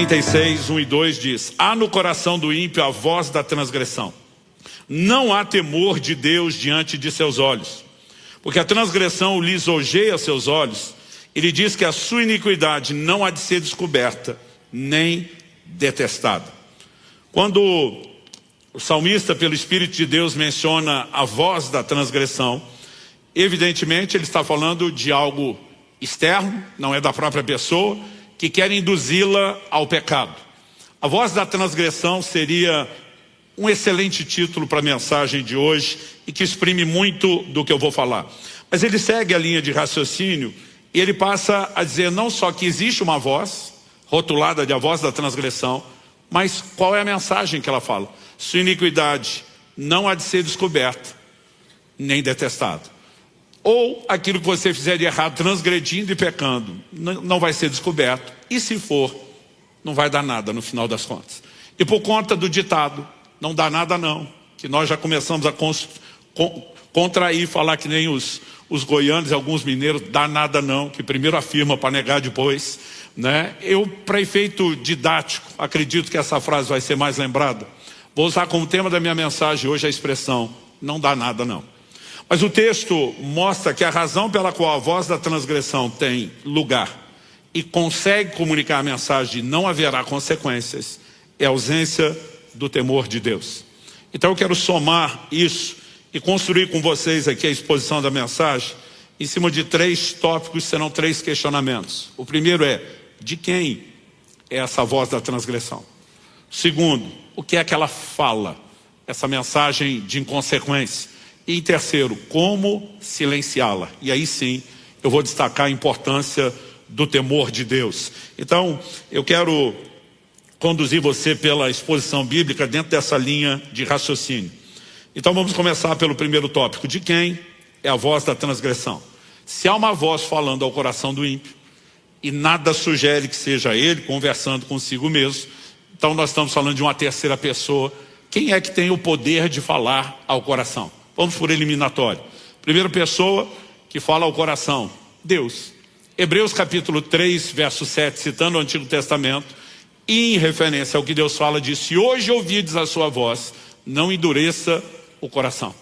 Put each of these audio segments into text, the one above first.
36, 1 e 2 diz: há no coração do ímpio a voz da transgressão. Não há temor de Deus diante de seus olhos, porque a transgressão o lisonjeia seus olhos. Ele diz que a sua iniquidade não há de ser descoberta, nem detestada. Quando o salmista, pelo Espírito de Deus, menciona a voz da transgressão, evidentemente ele está falando de algo externo, não é da própria pessoa, que quer induzi-la ao pecado. A voz da transgressão seria um excelente título para a mensagem de hoje e que exprime muito do que eu vou falar. Mas ele segue a linha de raciocínio e ele passa a dizer não só que existe uma voz, rotulada de a voz da transgressão, mas qual é a mensagem que ela fala? Sua iniquidade não há de ser descoberta, nem detestada. Ou aquilo que você fizer de errado, transgredindo e pecando, não vai ser descoberto. E se for, não vai dar nada no final das contas. E por conta do ditado, não dá nada não, que nós já começamos a contrair, falar que nem os goianos e alguns mineiros, dá nada não, que primeiro afirma para negar depois, né? Eu, para efeito didático, acredito que essa frase vai ser mais lembrada. Vou usar como tema da minha mensagem hoje a expressão, não dá nada não. Mas o texto mostra que a razão pela qual a voz da transgressão tem lugar e consegue comunicar a mensagem de não haverá consequências é a ausência do temor de Deus. Então eu quero somar isso e construir com vocês aqui a exposição da mensagem em cima de 3 tópicos, serão 3 questionamentos. O primeiro é, de quem é essa voz da transgressão? Segundo, o que é que ela fala? Essa mensagem de inconsequência. E em terceiro, como silenciá-la? E aí sim, eu vou destacar a importância do temor de Deus. Então, eu quero conduzir você pela exposição bíblica dentro dessa linha de raciocínio. Então vamos começar pelo primeiro tópico. De quem é a voz da transgressão? Se há uma voz falando ao coração do ímpio, e nada sugere que seja ele conversando consigo mesmo, então nós estamos falando de uma terceira pessoa. Quem é que tem o poder de falar ao coração? Vamos por eliminatório. Primeira pessoa que fala ao coração, Deus. Hebreus capítulo 3, verso 7, citando o Antigo Testamento, e em referência ao que Deus fala, diz: se hoje ouvides a sua voz, não endureça o coração.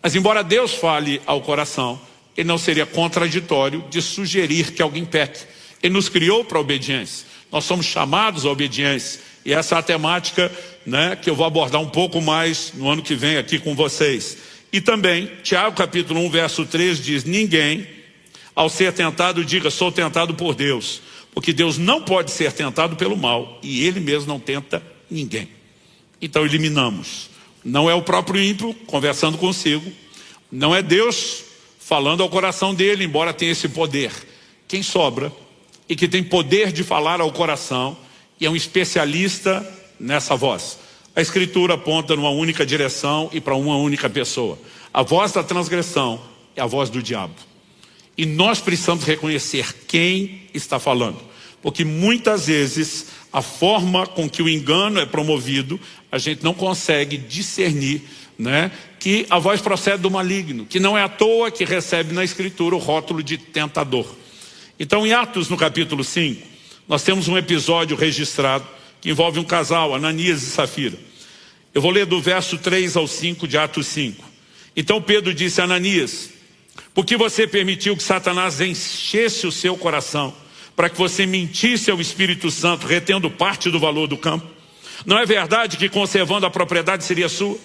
Mas embora Deus fale ao coração, ele não seria contraditório de sugerir que alguém peque. Ele nos criou para a obediência. Nós somos chamados à obediência. E essa é a temática, né, que eu vou abordar um pouco mais no ano que vem aqui com vocês. E também, Tiago capítulo 1, verso 3 diz: ninguém, ao ser tentado, diga, sou tentado por Deus. Porque Deus não pode ser tentado pelo mal, e Ele mesmo não tenta ninguém. Então eliminamos. Não é o próprio ímpio conversando consigo, não é Deus falando ao coração dele, embora tenha esse poder. Quem sobra, e que tem poder de falar ao coração, e é um especialista nessa voz. A Escritura aponta numa única direção e para uma única pessoa. A voz da transgressão é a voz do diabo. E nós precisamos reconhecer quem está falando. Porque muitas vezes a forma com que o engano é promovido, a gente não consegue discernir, né, que a voz procede do maligno. Que não é à toa que recebe na Escritura o rótulo de tentador. Então em Atos no capítulo 5, nós temos um episódio registrado que envolve um casal, Ananias e Safira. Eu vou ler do verso 3 ao 5 de Atos 5. Então Pedro disse a Ananias: por que você permitiu que Satanás enchesse o seu coração, para que você mentisse ao Espírito Santo, retendo parte do valor do campo? Não é verdade que conservando a propriedade seria sua?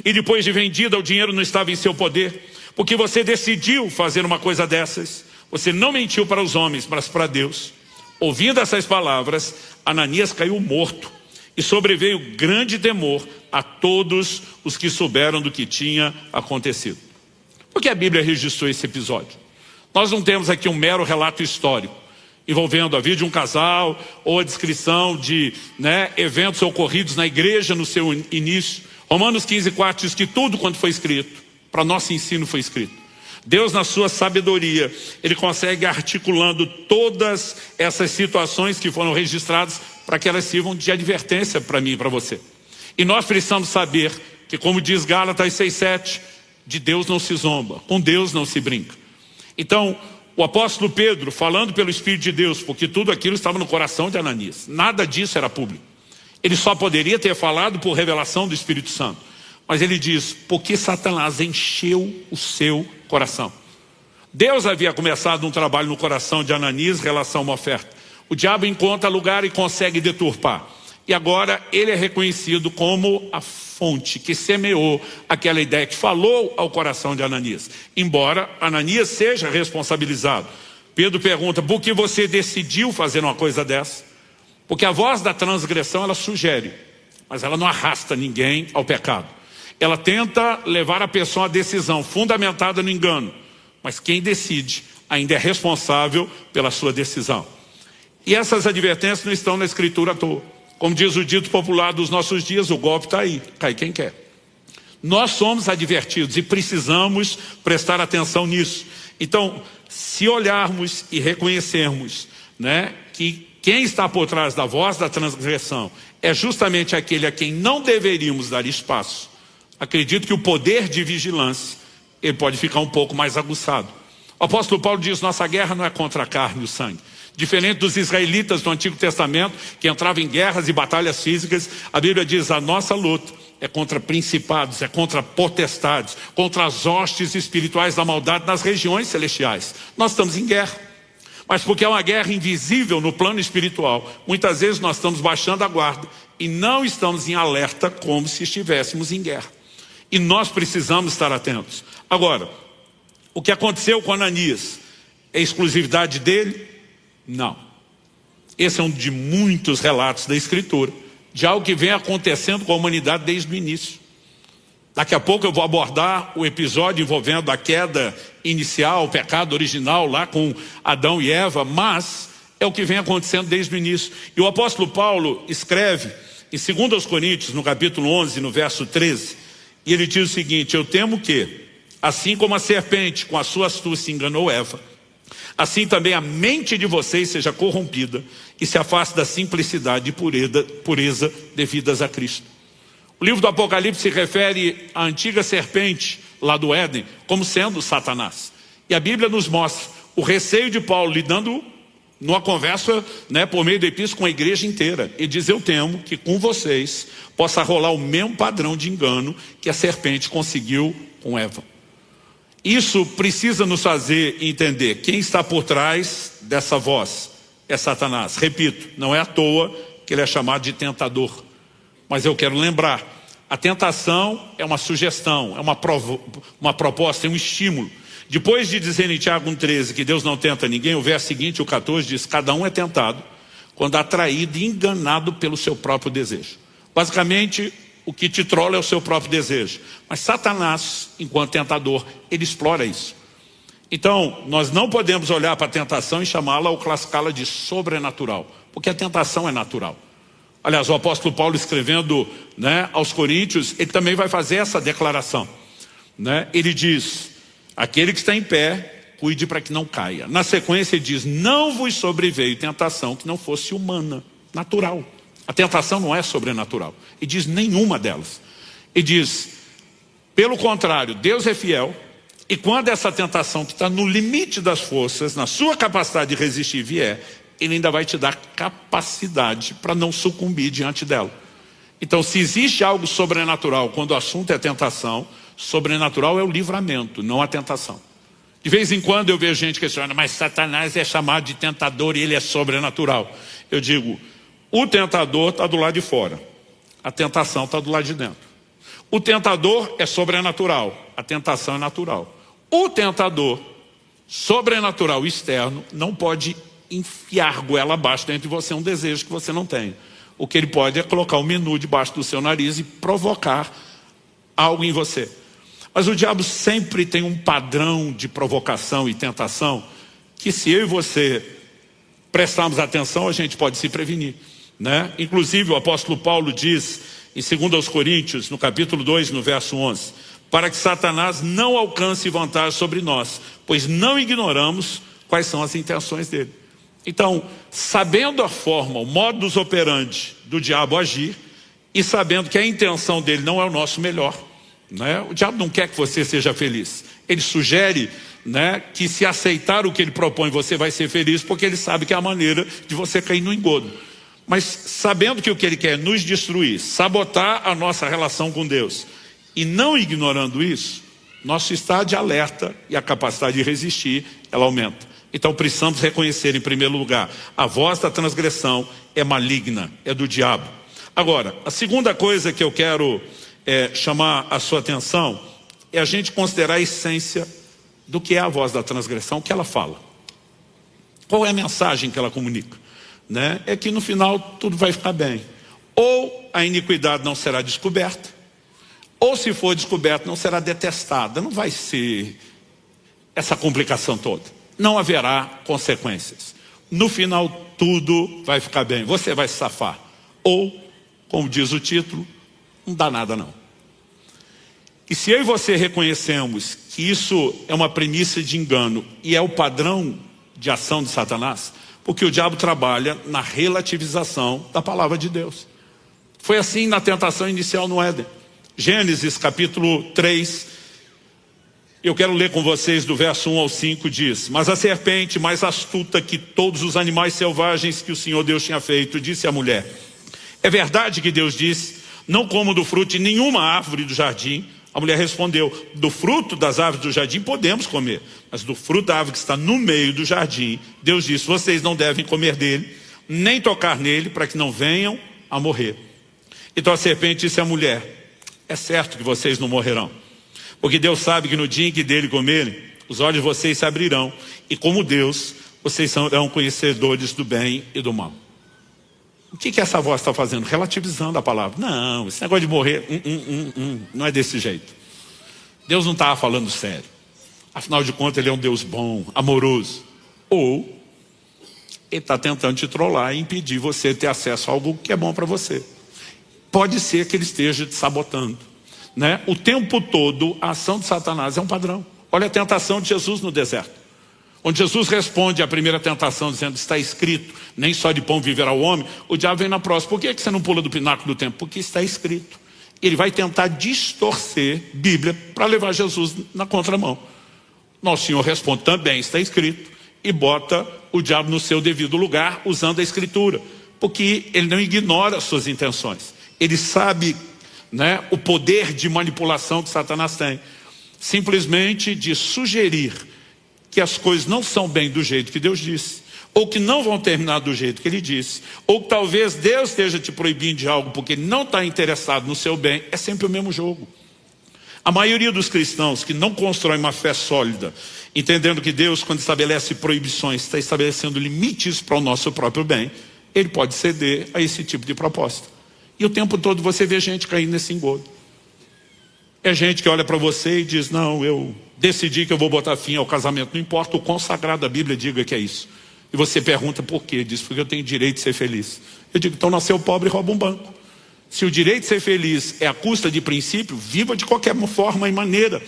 E depois de vendida, o dinheiro não estava em seu poder? Porque você decidiu fazer uma coisa dessas. Você não mentiu para os homens, mas para Deus. Ouvindo essas palavras, Ananias caiu morto. E sobreveio grande temor a todos os que souberam do que tinha acontecido. Por que a Bíblia registrou esse episódio? Nós não temos aqui um mero relato histórico envolvendo a vida de um casal ou a descrição de, eventos ocorridos na igreja no seu início. Romanos 15:4 diz que tudo quanto foi escrito, para nosso ensino foi escrito. Deus, na sua sabedoria, Ele consegue articulando todas essas situações que foram registradas para que elas sirvam de advertência para mim e para você. E nós precisamos saber que, como diz Gálatas 6:7, de Deus não se zomba, com Deus não se brinca. Então, o apóstolo Pedro, falando pelo Espírito de Deus, porque tudo aquilo estava no coração de Ananias, nada disso era público. Ele só poderia ter falado por revelação do Espírito Santo. Mas ele diz, porque Satanás encheu o seu coração. Deus havia começado um trabalho no coração de Ananias em relação a uma oferta. O diabo encontra lugar e consegue deturpar. E agora ele é reconhecido como a fonte que semeou aquela ideia, que falou ao coração de Ananias. Embora Ananias seja responsabilizado. Pedro pergunta, por que você decidiu fazer uma coisa dessa? Porque a voz da transgressão, ela sugere, mas ela não arrasta ninguém ao pecado. Ela tenta levar a pessoa à decisão fundamentada no engano. Mas quem decide ainda é responsável pela sua decisão. E essas advertências não estão na Escritura à toa. Como diz o dito popular dos nossos dias, o golpe está aí, cai quem quer. Nós somos advertidos e precisamos prestar atenção nisso. Então, se olharmos e reconhecermos, né, que quem está por trás da voz da transgressão é justamente aquele a quem não deveríamos dar espaço, acredito que o poder de vigilância ele pode ficar um pouco mais aguçado. O apóstolo Paulo diz, nossa guerra não é contra a carne e o sangue. Diferente dos israelitas do Antigo Testamento, que entravam em guerras e batalhas físicas, a Bíblia diz, a nossa luta é contra principados, é contra potestades, contra as hostes espirituais da maldade nas regiões celestiais. Nós estamos em guerra. Mas porque é uma guerra invisível no plano espiritual, muitas vezes nós estamos baixando a guarda e não estamos em alerta como se estivéssemos em guerra. E nós precisamos estar atentos. Agora, o que aconteceu com Ananias é exclusividade dele? Não. Esse é um de muitos relatos da Escritura, de algo que vem acontecendo com a humanidade desde o início. Daqui a pouco eu vou abordar o episódio envolvendo a queda inicial, o pecado original lá com Adão e Eva, mas é o que vem acontecendo desde o início. E o apóstolo Paulo escreve em 2 Coríntios, no capítulo 11, no verso 13, e ele diz o seguinte, eu temo que, assim como a serpente com a sua astúcia enganou Eva, assim também a mente de vocês seja corrompida e se afaste da simplicidade e pureza devidas a Cristo. O livro do Apocalipse se refere à antiga serpente lá do Éden como sendo Satanás. E a Bíblia nos mostra o receio de Paulo lidando numa conversa, né, por meio da epístola com a igreja inteira. Ele diz, eu temo que com vocês possa rolar o mesmo padrão de engano que a serpente conseguiu com Eva. Isso precisa nos fazer entender quem está por trás dessa voz. É Satanás. Repito, não é à toa que ele é chamado de tentador. Mas eu quero lembrar, a tentação é uma sugestão, é uma proposta, é um estímulo. Depois de dizer em Tiago 1,13 que Deus não tenta ninguém, o verso seguinte, o 14, diz, cada um é tentado quando atraído e enganado pelo seu próprio desejo. Basicamente, o que te trola é o seu próprio desejo. Mas Satanás, enquanto tentador, ele explora isso. Então, nós não podemos olhar para a tentação e chamá-la ou classificá-la de sobrenatural, porque a tentação é natural. Aliás, o apóstolo Paulo escrevendo, né, aos Coríntios, ele também vai fazer essa declaração. Né? Ele diz, aquele que está em pé, cuide para que não caia. Na sequência ele diz, não vos sobreveio tentação que não fosse humana, natural. A tentação não é sobrenatural. Ele diz nenhuma delas. Ele diz, pelo contrário, Deus é fiel, e quando essa tentação que está no limite das forças, na sua capacidade de resistir vier, ele ainda vai te dar capacidade para não sucumbir diante dela. Então, se existe algo sobrenatural, quando o assunto é tentação, sobrenatural é o livramento, não a tentação. De vez em quando eu vejo gente questionando, mas Satanás é chamado de tentador e ele é sobrenatural. Eu digo, o tentador está do lado de fora, a tentação está do lado de dentro. O tentador é sobrenatural, a tentação é natural. O tentador, sobrenatural externo, não pode enfiar goela abaixo dentro de você um desejo que você não tem. O que ele pode é colocar um menu debaixo do seu nariz e provocar algo em você. Mas o diabo sempre tem um padrão de provocação e tentação que, se eu e você prestarmos atenção, a gente pode se prevenir, né? Inclusive o apóstolo Paulo diz em 2 Coríntios, no capítulo 2, no verso 11, para que Satanás não alcance vantagem sobre nós, pois não ignoramos quais são as intenções dele. Então, sabendo a forma, o modus operandi do diabo agir, e sabendo que a intenção dele não é o nosso melhor, né? O diabo não quer que você seja feliz. Ele sugere né, que se aceitar o que ele propõe, você vai ser feliz, porque ele sabe que é a maneira de você cair no engodo. Mas sabendo que o que ele quer é nos destruir, sabotar a nossa relação com Deus, e não ignorando isso, nosso estado de alerta e a capacidade de resistir, ela aumenta. Então precisamos reconhecer, em primeiro lugar, a voz da transgressão é maligna, é do diabo. Agora, a segunda coisa que eu quero chamar a sua atenção é a gente considerar a essência do que é a voz da transgressão, o que ela fala. Qual é a mensagem que ela comunica? Né? É que no final tudo vai ficar bem. Ou a iniquidade não será descoberta, ou se for descoberta não será detestada. Não vai ser essa complicação toda. Não haverá consequências. No final tudo vai ficar bem, você vai se safar. Ou, como diz o título, não dá nada não. E se eu e você reconhecemos que isso é uma premissa de engano e é o padrão de ação de Satanás, porque o diabo trabalha na relativização da palavra de Deus. Foi assim na tentação inicial no Éden. Gênesis capítulo 3, eu quero ler com vocês do verso 1 ao 5, diz: Mas a serpente, mais astuta que todos os animais selvagens que o Senhor Deus tinha feito, disse à mulher: É verdade que Deus disse, não comam do fruto de nenhuma árvore do jardim? A mulher respondeu: Do fruto das árvores do jardim podemos comer, mas do fruto da árvore que está no meio do jardim, Deus disse: Vocês não devem comer dele, nem tocar nele, para que não venham a morrer. Então a serpente disse à mulher: É certo que vocês não morrerão, porque Deus sabe que no dia em que dele comerem, os olhos de vocês se abrirão, e como Deus, vocês serão conhecedores do bem e do mal. O que essa voz está fazendo? Relativizando a palavra. Não, esse negócio de morrer, não é desse jeito. Deus não estava falando sério. Afinal de contas, ele é um Deus bom, amoroso. Ou ele está tentando te trollar e impedir você de ter acesso a algo que é bom para você. Pode ser que ele esteja te sabotando, né? O tempo todo, a ação de Satanás é um padrão. Olha a tentação de Jesus no deserto, onde Jesus responde à primeira tentação dizendo: está escrito, nem só de pão viverá o homem. O diabo vem na próxima: por que você não pula do pináculo do templo? Porque está escrito. Ele vai tentar distorcer a Bíblia para levar Jesus na contramão. Nosso Senhor responde: também está escrito, e bota o diabo no seu devido lugar usando a escritura, porque ele não ignora as suas intenções. Ele sabe, né, o poder de manipulação que Satanás tem, simplesmente de sugerir que as coisas não são bem do jeito que Deus disse, ou que não vão terminar do jeito que ele disse, ou que talvez Deus esteja te proibindo de algo porque ele não está interessado no seu bem. É sempre o mesmo jogo. A maioria dos cristãos que não constroem uma fé sólida, entendendo que Deus, quando estabelece proibições, está estabelecendo limites para o nosso próprio bem, ele pode ceder a esse tipo de proposta. E o tempo todo você vê gente caindo nesse engodo. É gente que olha para você e diz: não, eu decidi que eu vou botar fim ao casamento, não importa o quão sagrado a Bíblia diga que é isso. E você pergunta por quê? Diz: porque eu tenho direito de ser feliz. Eu digo: então nasceu pobre e rouba um banco. Se o direito de ser feliz é à custa de princípio, viva de qualquer forma e maneira.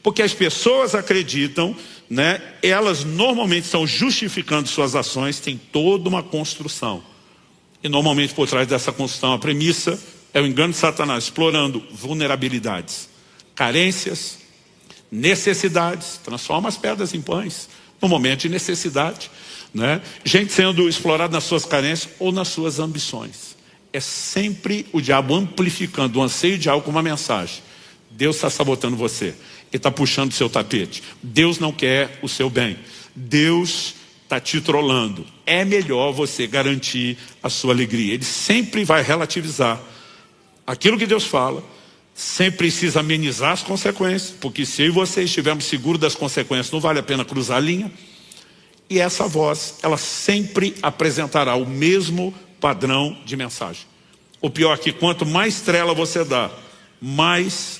Porque as pessoas acreditam, né, elas normalmente estão justificando suas ações, tem toda uma construção. E normalmente por trás dessa construção, a premissa é o engano de Satanás, explorando vulnerabilidades, carências, necessidades, transforma as pedras em pães, no momento de necessidade, né? Gente sendo explorada nas suas carências ou nas suas ambições. É sempre o diabo amplificando o anseio de algo com uma mensagem: Deus está sabotando você, ele está puxando o seu tapete, Deus não quer o seu bem, Deus está te trolando, é melhor você garantir a sua alegria. Ele sempre vai relativizar aquilo que Deus fala, sempre precisa amenizar as consequências, porque se eu e você estivermos seguros das consequências, não vale a pena cruzar a linha. E essa voz, ela sempre apresentará o mesmo padrão de mensagem. O pior é que quanto mais trela você dá, mais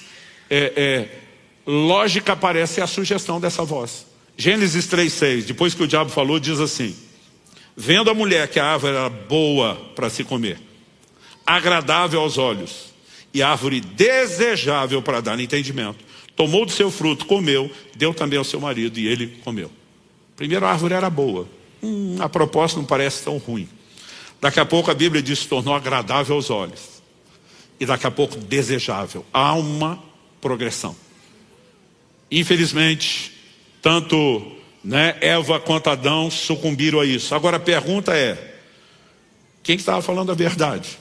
lógica aparece a sugestão dessa voz. Gênesis 3:6, depois que o diabo falou, diz assim: vendo a mulher que a árvore era boa para se comer, agradável aos olhos, e árvore desejável para dar entendimento, tomou do seu fruto, comeu, deu também ao seu marido, e ele comeu. Primeiro, a árvore era boa. A proposta não parece tão ruim. Daqui a pouco a Bíblia diz que se tornou agradável aos olhos, e daqui a pouco desejável. Há uma progressão. Infelizmente, Tanto Eva quanto Adão sucumbiram a isso. Agora a pergunta é, quem estava falando a verdade?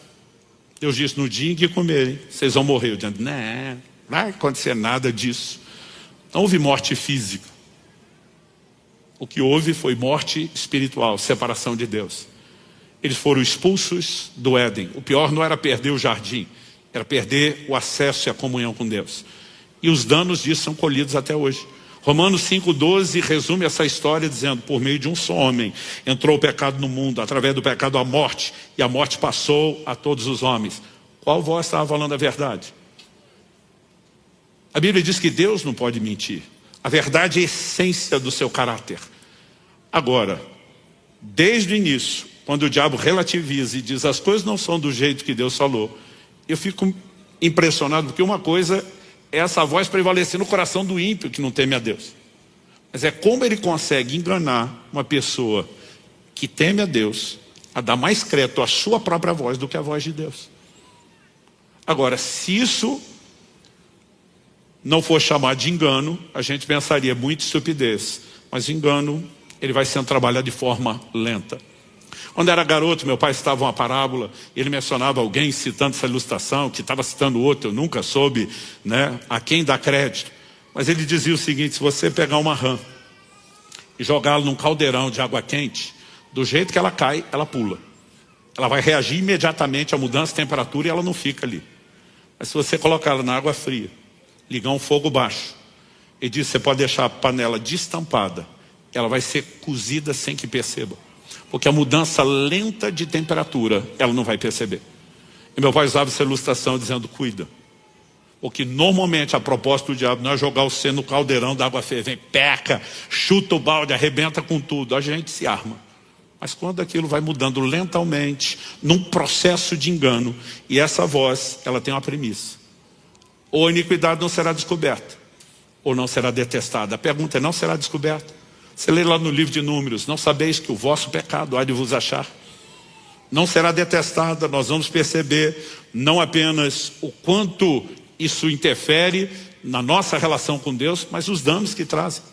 Deus disse, no dia em que comerem, vocês vão morrer. Eu dizendo, não vai acontecer nada disso. Não houve morte física. O que houve foi morte espiritual, separação de Deus. Eles foram expulsos do Éden. O pior não era perder o jardim, era perder o acesso e a comunhão com Deus. E os danos disso são colhidos até hoje. Romanos 5,12 resume essa história dizendo, por meio de um só homem entrou o pecado no mundo, através do pecado a morte, e a morte passou a todos os homens. Qual voz estava falando a verdade? A Bíblia diz que Deus não pode mentir. A verdade é a essência do seu caráter. Agora, desde o início, quando o diabo relativiza e diz as coisas não são do jeito que Deus falou, eu fico impressionado, porque uma coisa é essa voz prevalecer no coração do ímpio que não teme a Deus. Mas é como ele consegue enganar uma pessoa que teme a Deus a dar mais crédito à sua própria voz do que à voz de Deus. Agora, se isso não for chamado de engano, a gente pensaria muito estupidez. Mas engano, ele vai sendo trabalhado de forma lenta. Quando era garoto, meu pai citava uma parábola, ele mencionava alguém citando essa ilustração, que estava citando outro, eu nunca soube a quem dar crédito. Mas ele dizia o seguinte, se você pegar uma rã e jogá-la num caldeirão de água quente, do jeito que ela cai, ela pula. Ela vai reagir imediatamente à mudança de temperatura e ela não fica ali. Mas se você colocá-la na água fria, ligar um fogo baixo, ele diz, você pode deixar a panela destampada, ela vai ser cozida sem que perceba. Porque a mudança lenta de temperatura, ela não vai perceber. E meu pai usava essa ilustração dizendo, cuida. Porque normalmente a proposta do diabo não é jogar você no caldeirão da água fervente, peca, chuta o balde, arrebenta com tudo. A gente se arma. Mas quando aquilo vai mudando lentamente, num processo de engano, e essa voz, ela tem uma premissa. Ou a iniquidade não será descoberta, ou não será detestada. A pergunta é, não será descoberta? Você lê lá no livro de Números, não sabeis que o vosso pecado há de vos achar. Não será detestada, nós vamos perceber não apenas o quanto isso interfere na nossa relação com Deus, mas os danos que trazem.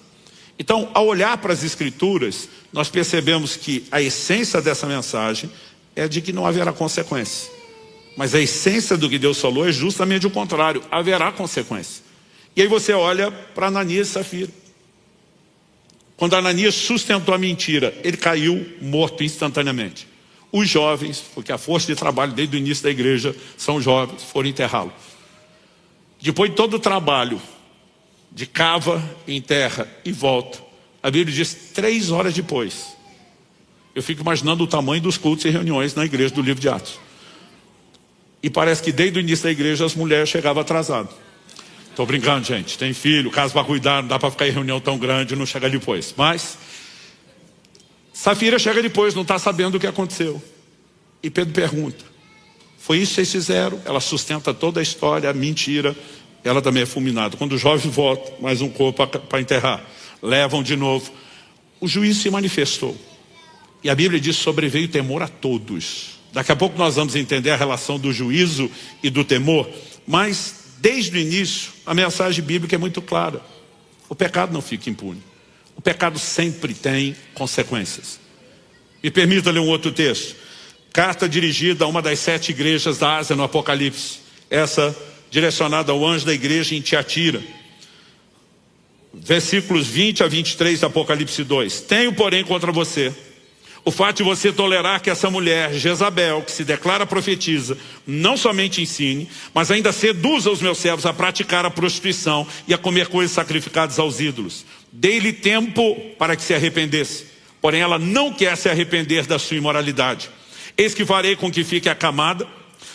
Então, ao olhar para as Escrituras, nós percebemos que a essência dessa mensagem é de que não haverá consequência. Mas a essência do que Deus falou é justamente o contrário, haverá consequência. E aí você olha para Ananias e Safira. Quando Ananias sustentou a mentira, ele caiu morto instantaneamente. Os jovens, porque a força de trabalho desde o início da igreja são jovens, foram enterrá-lo. Depois de todo o trabalho de cava, enterra e volta, a Bíblia diz 3 horas depois. Eu fico imaginando o tamanho dos cultos e reuniões na igreja do livro de Atos. E parece que desde o início da igreja as mulheres chegavam atrasadas. Estou brincando, gente, tem filho, casa para cuidar, não dá para ficar em reunião tão grande, não chega depois. Mas Safira chega depois, não está sabendo o que aconteceu. E Pedro pergunta, foi isso que vocês fizeram? Ela sustenta toda a história, a mentira, ela também é fulminada. Quando o jovem volta, mais um corpo para enterrar, levam de novo. O juiz se manifestou. E a Bíblia diz, sobreveio temor a todos. Daqui a pouco nós vamos entender a relação do juízo e do temor, mas desde o início, a mensagem bíblica é muito clara. O pecado não fica impune. O pecado sempre tem consequências. Me permita ler um outro texto. Carta dirigida a uma das 7 igrejas da Ásia no Apocalipse. Essa direcionada ao anjo da igreja em Tiatira. Versículos 20 a 23 Apocalipse 2. Tenho, porém, contra você o fato de você tolerar que essa mulher, Jezabel, que se declara profetiza, não somente ensine, mas ainda seduza os meus servos a praticar a prostituição e a comer coisas sacrificadas aos ídolos. Dei-lhe tempo para que se arrependesse, porém ela não quer se arrepender da sua imoralidade. Eis que farei com que fique acamada,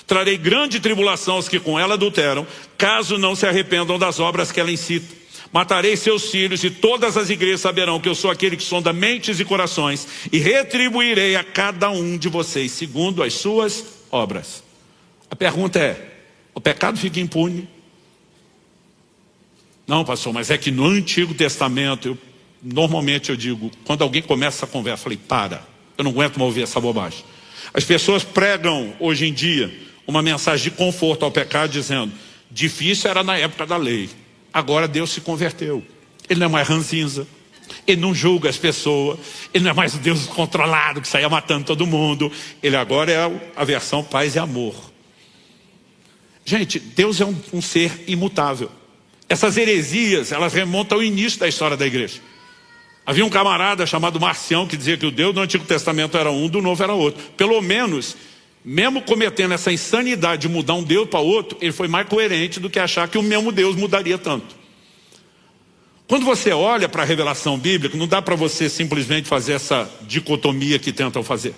trarei grande tribulação aos que com ela adulteram, caso não se arrependam das obras que ela incita. Matarei seus filhos e todas as igrejas saberão que eu sou aquele que sonda mentes e corações e retribuirei a cada um de vocês segundo as suas obras. A pergunta é, o pecado fica impune? Não, pastor, mas é que no Antigo Testamento, normalmente eu digo, quando alguém começa essa conversa, eu falei, eu não aguento mais ouvir essa bobagem. As pessoas pregam hoje em dia uma mensagem de conforto ao pecado dizendo, difícil era na época da lei. Agora Deus se converteu. Ele não é mais ranzinza, Ele não julga as pessoas. Ele não é mais o Deus controlado que saía matando todo mundo. Ele agora é a versão paz e amor. Gente, Deus é um ser imutável. Essas heresias, elas remontam ao início da história da igreja. Havia um camarada chamado Marcião que dizia que o Deus do Antigo Testamento era um, do Novo era outro. Pelo menos, mesmo cometendo essa insanidade de mudar um Deus para outro, ele foi mais coerente do que achar que o mesmo Deus mudaria tanto. Quando você olha para a revelação bíblica, não dá para você simplesmente fazer essa dicotomia que tentam fazer.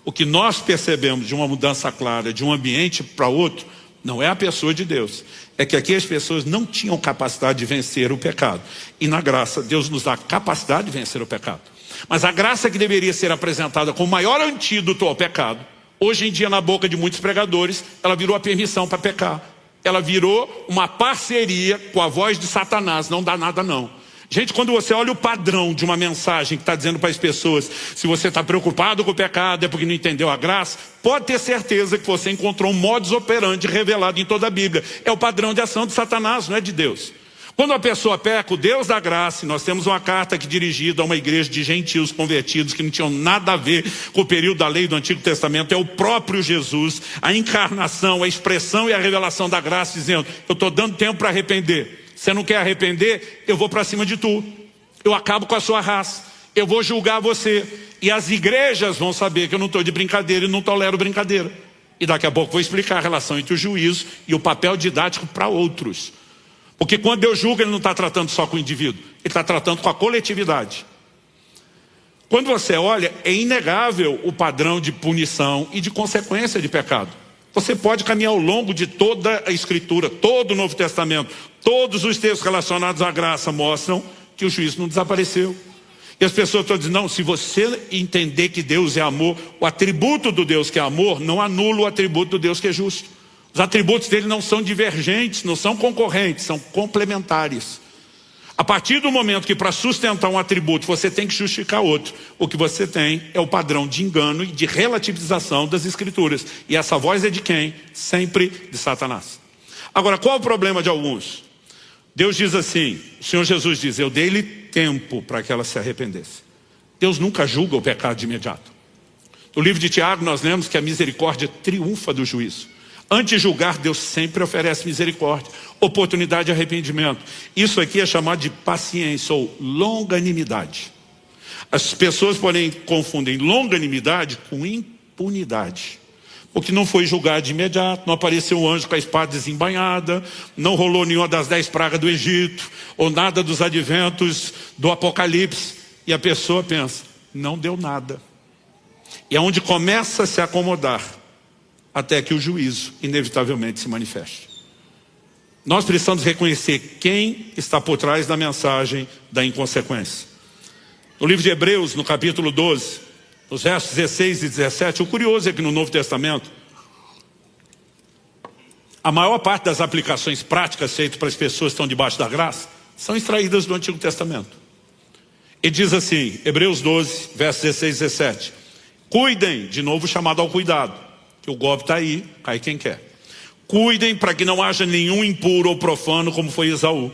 O que nós percebemos de uma mudança clara de um ambiente para outro, não é a pessoa de Deus. É que aqui as pessoas não tinham capacidade de vencer o pecado. E na graça, Deus nos dá a capacidade de vencer o pecado. Mas a graça que deveria ser apresentada como o maior antídoto ao pecado, hoje em dia na boca de muitos pregadores, ela virou a permissão para pecar. Ela virou uma parceria com a voz de Satanás, não dá nada não. Gente, quando você olha o padrão de uma mensagem que está dizendo para as pessoas, se você está preocupado com o pecado, é porque não entendeu a graça, pode ter certeza que você encontrou um modus operandi revelado em toda a Bíblia. É o padrão de ação de Satanás, não é de Deus. Quando a pessoa peca, o Deus da graça, e nós temos uma carta aqui dirigida a uma igreja de gentios convertidos que não tinham nada a ver com o período da lei do Antigo Testamento, é o próprio Jesus, a encarnação, a expressão e a revelação da graça, dizendo, eu estou dando tempo para arrepender. Você não quer arrepender? Eu vou para cima de tu. Eu acabo com a sua raça. Eu vou julgar você. E as igrejas vão saber que eu não estou de brincadeira e não tolero brincadeira. E daqui a pouco vou explicar a relação entre o juízo e o papel didático para outros. Porque quando Deus julga, Ele não está tratando só com o indivíduo. Ele está tratando com a coletividade. Quando você olha, é inegável o padrão de punição e de consequência de pecado. Você pode caminhar ao longo de toda a Escritura, todo o Novo Testamento. Todos os textos relacionados à graça mostram que o juízo não desapareceu. E as pessoas estão dizendo, não, se você entender que Deus é amor, o atributo do Deus que é amor não anula o atributo do Deus que é justo. Os atributos dele não são divergentes, não são concorrentes, são complementares. A partir do momento que para sustentar um atributo você tem que justificar outro, o que você tem é o padrão de engano e de relativização das Escrituras. E essa voz é de quem? Sempre de Satanás. Agora, qual o problema de alguns? Deus diz assim, o Senhor Jesus diz, eu dei-lhe tempo para que ela se arrependesse. Deus nunca julga o pecado de imediato. No livro de Tiago nós lemos que a misericórdia triunfa do juízo. Antes de julgar, Deus sempre oferece misericórdia, oportunidade de arrependimento. Isso aqui é chamado de paciência ou longanimidade. As pessoas, porém, confundem longanimidade com impunidade. Porque não foi julgado de imediato, não apareceu um anjo com a espada desembainhada, não rolou nenhuma das 10 pragas do Egito, ou nada dos adventos do Apocalipse. E a pessoa pensa, não deu nada. E é onde começa a se acomodar, até que o juízo inevitavelmente se manifeste. Nós precisamos reconhecer quem está por trás da mensagem da inconsequência. No livro de Hebreus, no capítulo 12, nos versos 16 e 17, o curioso é que no Novo Testamento, a maior parte das aplicações práticas feitas para as pessoas que estão debaixo da graça, são extraídas do Antigo Testamento. Ele diz assim, Hebreus 12, versos 16 e 17, cuidem, de novo chamado ao cuidado, que o golpe está aí, cai quem quer. Cuidem para que não haja nenhum impuro ou profano como foi Esaú,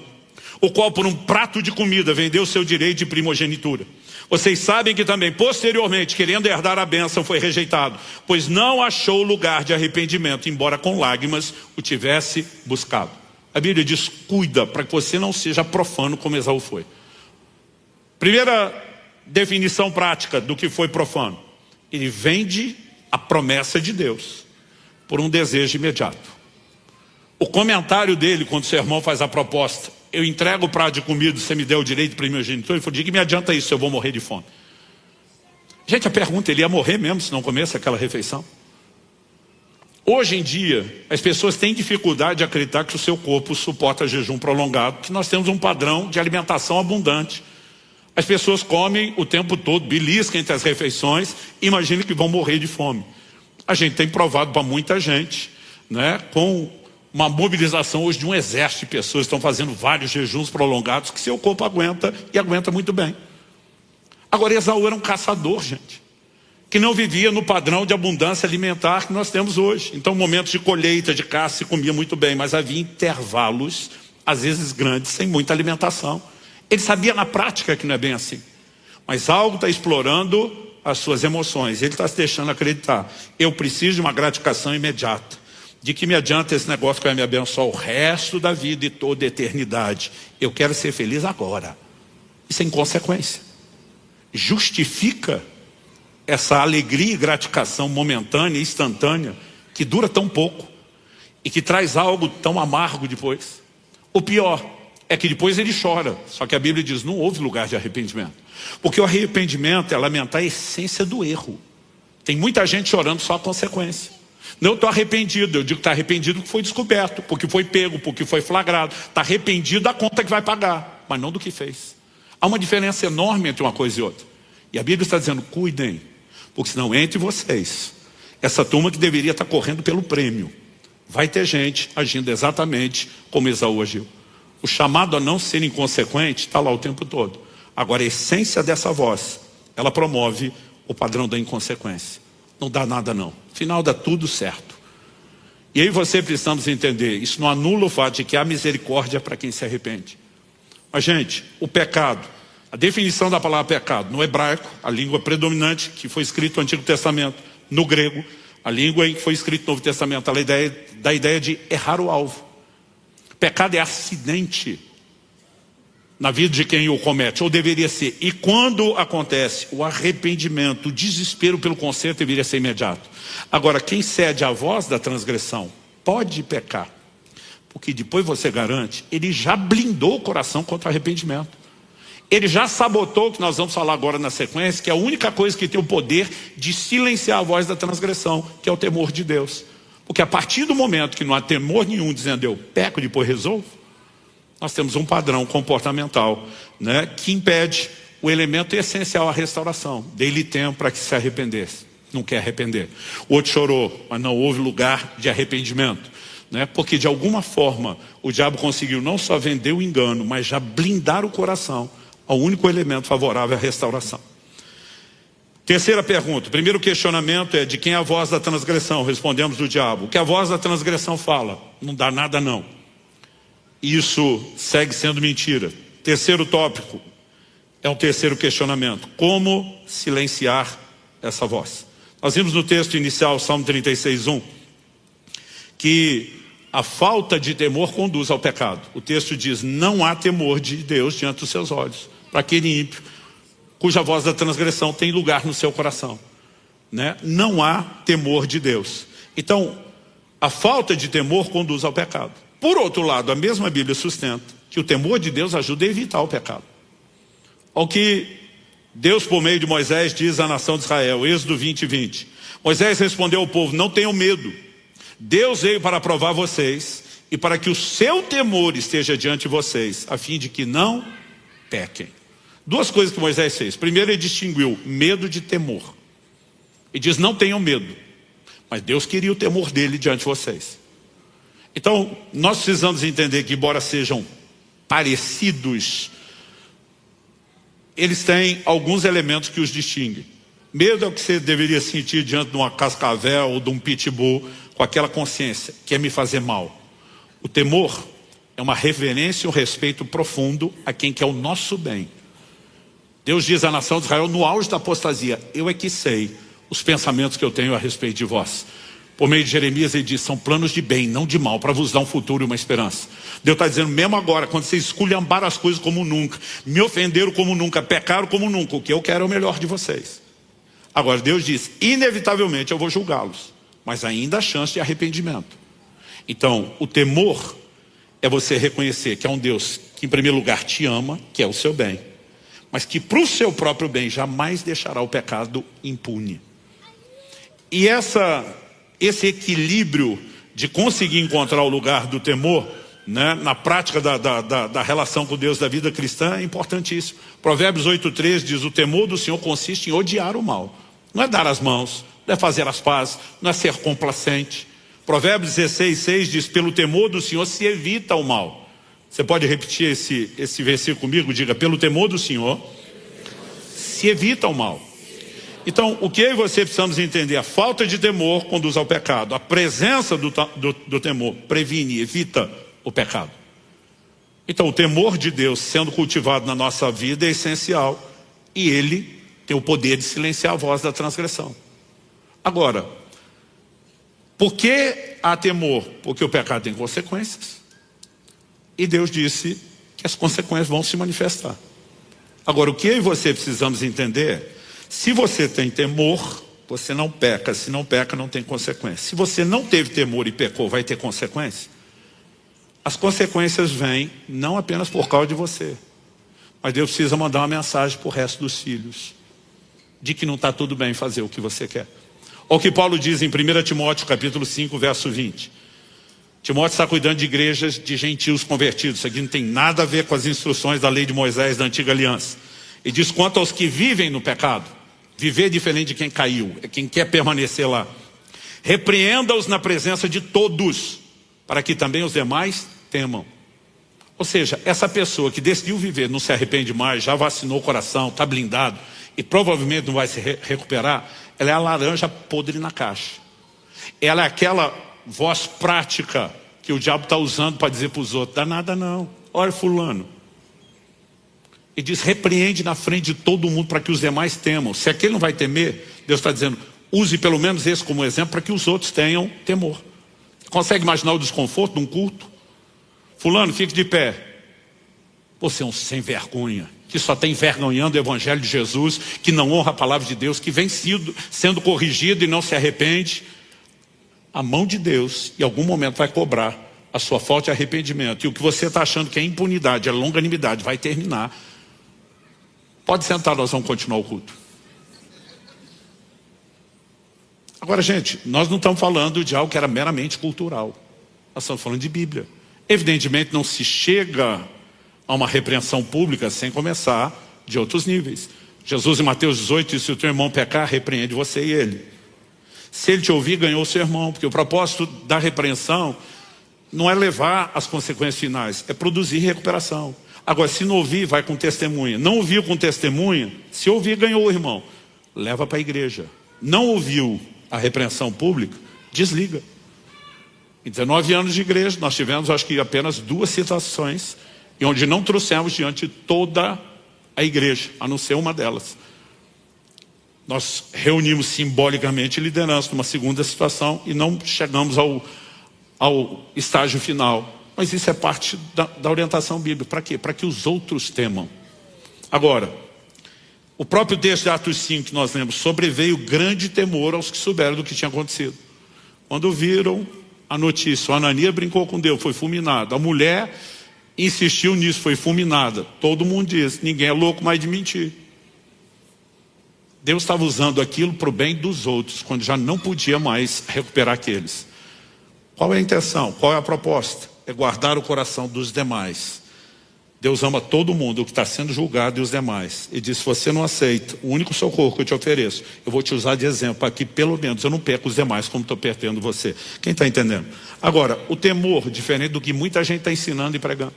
o qual por um prato de comida vendeu seu direito de primogenitura. Vocês sabem que também posteriormente, querendo herdar a bênção, foi rejeitado, pois não achou lugar de arrependimento, embora com lágrimas o tivesse buscado. A Bíblia diz, cuida para que você não seja profano como Esaú foi. Primeira definição prática do que foi profano. Ele vende a promessa de Deus por um desejo imediato. O comentário dele, quando o seu irmão faz a proposta, eu entrego o prato de comida, você me deu o direito de primogenitura, ele falou, de que me adianta isso, eu vou morrer de fome. Gente, a pergunta, ele ia morrer mesmo se não comesse aquela refeição? Hoje em dia, as pessoas têm dificuldade de acreditar que o seu corpo suporta jejum prolongado, que nós temos um padrão de alimentação abundante. As pessoas comem o tempo todo, beliscam entre as refeições, imaginem que vão morrer de fome. A gente tem provado para muita gente, né, com uma mobilização hoje de um exército de pessoas que estão fazendo vários jejuns prolongados, que seu corpo aguenta e aguenta muito bem. Agora, Esaú era um caçador, gente, que não vivia no padrão de abundância alimentar que nós temos hoje. Então, momentos de colheita, de caça, se comia muito bem, mas havia intervalos, às vezes grandes, sem muita alimentação. Ele sabia na prática que não é bem assim. Mas algo está explorando as suas emoções. Ele está se deixando acreditar. Eu preciso de uma gratificação imediata. De que me adianta esse negócio que vai me abençoar o resto da vida e toda a eternidade. Eu quero ser feliz agora. Isso é inconsequência. Justifica essa alegria e gratificação momentânea, instantânea, que dura tão pouco e que traz algo tão amargo depois. O pior é que depois ele chora. Só que a Bíblia diz, não houve lugar de arrependimento. Porque o arrependimento é lamentar a essência do erro. Tem muita gente chorando só a consequência. Não, eu estou arrependido. Eu digo que está arrependido porque foi descoberto, porque foi pego, porque foi flagrado. Está arrependido da conta que vai pagar, mas não do que fez. Há uma diferença enorme entre uma coisa e outra. E a Bíblia está dizendo, cuidem, porque senão entre vocês, essa turma que deveria estar correndo pelo prêmio, vai ter gente agindo exatamente como Esaú agiu. O chamado a não ser inconsequente está lá o tempo todo. Agora a essência dessa voz, ela promove o padrão da inconsequência. Não dá nada não. No final dá tudo certo. E aí você precisamos entender, isso não anula o fato de que há misericórdia para quem se arrepende. Mas gente, o pecado, a definição da palavra pecado no hebraico, a língua predominante que foi escrito no Antigo Testamento, no grego, a língua em que foi escrito no Novo Testamento, ela dá a ideia de errar o alvo. Pecado é acidente na vida de quem o comete, ou deveria ser. E quando acontece o arrependimento, o desespero pelo conserto deveria ser imediato. Agora, quem cede à voz da transgressão pode pecar, porque depois você garante, ele já blindou o coração contra o arrependimento. Ele já sabotou o que nós vamos falar agora na sequência, que é a única coisa que tem o poder de silenciar a voz da transgressão, que é o temor de Deus. Porque a partir do momento que não há temor nenhum, dizendo eu peco e depois resolvo, nós temos um padrão comportamental, né, que impede o elemento essencial à restauração. Dei-lhe tempo para que se arrependesse. Não quer arrepender. O outro chorou, mas não houve lugar de arrependimento. Né? Porque de alguma forma o diabo conseguiu não só vender o engano, mas já blindar o coração ao único elemento favorável à restauração. Terceira pergunta. O primeiro questionamento é de quem é a voz da transgressão? Respondemos do diabo. O que a voz da transgressão fala? Não dá nada não. Isso segue sendo mentira. Terceiro tópico é um terceiro questionamento. Como silenciar essa voz? Nós vimos no texto inicial, Salmo 36:1, que a falta de temor conduz ao pecado. O texto diz, não há temor de Deus diante dos seus olhos, para aquele ímpio, cuja voz da transgressão tem lugar no seu coração. Né? Não há temor de Deus. Então, a falta de temor conduz ao pecado. Por outro lado, a mesma Bíblia sustenta que o temor de Deus ajuda a evitar o pecado. Ao que Deus, por meio de Moisés, diz à nação de Israel, Êxodo 20:20. Moisés respondeu ao povo, não tenham medo. Deus veio para provar vocês e para que o seu temor esteja diante de vocês, a fim de que não pequem. Duas coisas que Moisés fez. Primeiro, ele distinguiu medo de temor. Ele diz, não tenham medo. Mas Deus queria o temor dele diante de vocês. Então, nós precisamos entender que, embora sejam parecidos, eles têm alguns elementos que os distinguem. Medo é o que você deveria sentir diante de uma cascavel ou de um pitbull, com aquela consciência, que é me fazer mal. O temor é uma reverência e um respeito profundo a quem quer o nosso bem. Deus diz à nação de Israel, no auge da apostasia, eu é que sei os pensamentos que eu tenho a respeito de vós. Por meio de Jeremias ele diz, são planos de bem, não de mal, para vos dar um futuro e uma esperança. Deus está dizendo, mesmo agora, quando vocês esculhambaram as coisas como nunca, me ofenderam como nunca, pecaram como nunca, o que eu quero é o melhor de vocês. Agora Deus diz, inevitavelmente eu vou julgá-los, mas ainda há chance de arrependimento. Então, o temor é você reconhecer que é um Deus que em primeiro lugar te ama, que é o seu bem, mas que para o seu próprio bem jamais deixará o pecado impune. E esse equilíbrio de conseguir encontrar o lugar do temor, né, na prática da relação com Deus da vida cristã é importantíssimo. Provérbios 8:3 diz, o temor do Senhor consiste em odiar o mal. Não é dar as mãos, não é fazer as pazes, não é ser complacente. Provérbios 16:6 diz, pelo temor do Senhor se evita o mal. Você pode repetir esse versículo comigo? Diga, pelo temor do Senhor se evita o mal. Então, o que eu e você precisamos entender? A falta de temor conduz ao pecado. A presença do temor previne, evita o pecado. Então o temor de Deus sendo cultivado na nossa vida é essencial. E ele tem o poder de silenciar a voz da transgressão. Agora, por que há temor? Porque o pecado tem consequências. E Deus disse que as consequências vão se manifestar. Agora, o que eu e você precisamos entender é, se você tem temor, você não peca. Se não peca, não tem consequência. Se você não teve temor e pecou, vai ter consequência? As consequências vêm não apenas por causa de você, mas Deus precisa mandar uma mensagem para o resto dos filhos, de que não está tudo bem fazer o que você quer. Olha o que Paulo diz em 1 Timóteo capítulo 5, verso 20. Timóteo está cuidando de igrejas de gentios convertidos. Isso aqui não tem nada a ver com as instruções da lei de Moisés da antiga aliança. E diz: quanto aos que vivem no pecado, viver é diferente de quem caiu, é quem quer permanecer lá. Repreenda-os na presença de todos, para que também os demais temam. Ou seja, essa pessoa que decidiu viver, não se arrepende mais, já vacinou o coração, está blindado e provavelmente não vai se recuperar, ela é a laranja podre na caixa. Ela é aquela voz prática que o diabo está usando para dizer para os outros: dá nada não, olha fulano. E diz: repreende na frente de todo mundo para que os demais temam. Se aquele não vai temer, Deus está dizendo: use pelo menos esse como exemplo para que os outros tenham temor. Consegue imaginar o desconforto de um culto? Fulano, fique de pé. Você é um sem vergonha, que só está envergonhando o evangelho de Jesus, que não honra a palavra de Deus, que vem sendo corrigido e não se arrepende. A mão de Deus em algum momento vai cobrar a sua falta de arrependimento. E o que você está achando que é impunidade, é longanimidade, vai terminar. Pode sentar, nós vamos continuar o culto. Agora, gente, nós não estamos falando de algo que era meramente cultural. Nós estamos falando de Bíblia. Evidentemente não se chega a uma repreensão pública sem começar de outros níveis. Jesus em Mateus 18 disse: se o teu irmão pecar, repreende você e ele. Se ele te ouvir, ganhou o seu irmão. Porque o propósito da repreensão não é levar as consequências finais, é produzir recuperação. Agora, se não ouvir, vai com testemunha. Não ouviu com testemunha, se ouvir, ganhou o irmão. Leva para a igreja. Não ouviu a repreensão pública, desliga. Em 19 anos de igreja, nós tivemos, acho que apenas 2 situações e onde não trouxemos diante toda a igreja, a não ser uma delas. Nós reunimos simbolicamente liderança numa segunda situação e não chegamos ao estágio final. Mas isso é parte da orientação bíblica. Para quê? Para que os outros temam. Agora, o próprio texto de Atos 5 que nós lemos: sobreveio grande temor aos que souberam do que tinha acontecido. Quando viram a notícia, o Ananias brincou com Deus, foi fulminado. A mulher insistiu nisso, foi fulminada. Todo mundo diz: ninguém é louco mais de mentir. Deus estava usando aquilo para o bem dos outros, quando já não podia mais recuperar aqueles. Qual é a intenção? Qual é a proposta? É guardar o coração dos demais. Deus ama todo mundo, o que está sendo julgado e os demais. E diz: se você não aceita o único socorro que eu te ofereço, eu vou te usar de exemplo para que pelo menos eu não perca os demais como estou perdendo você. Quem está entendendo? Agora, o temor, diferente do que muita gente está ensinando e pregando.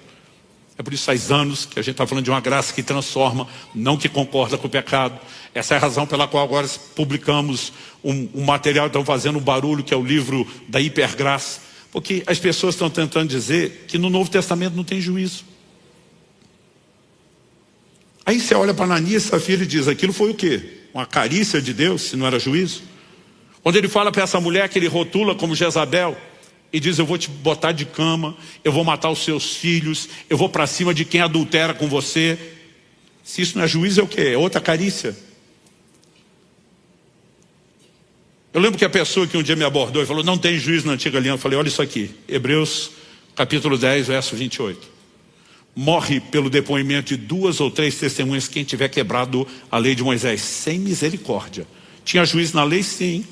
É por isso faz anos que a gente está falando de uma graça que transforma, não que concorda com o pecado. Essa é a razão pela qual agora publicamos um material, estão fazendo um barulho, que é o livro da hipergraça. Porque as pessoas estão tentando dizer que no Novo Testamento não tem juízo. Aí você olha para Ananias e Safira e diz: aquilo foi o quê? Uma carícia de Deus, se não era juízo? Quando ele fala para essa mulher que ele rotula como Jezabel e diz: eu vou te botar de cama, eu vou matar os seus filhos, eu vou para cima de quem adultera com você. Se isso não é juízo, é o quê? É outra carícia. Eu lembro que a pessoa que um dia me abordou e falou: não tem juízo na antiga aliança. Eu falei: olha isso aqui, Hebreus capítulo 10, verso 28. Morre pelo depoimento de 2 ou 3 testemunhas quem tiver quebrado a lei de Moisés, sem misericórdia. Tinha juízo na lei, sim,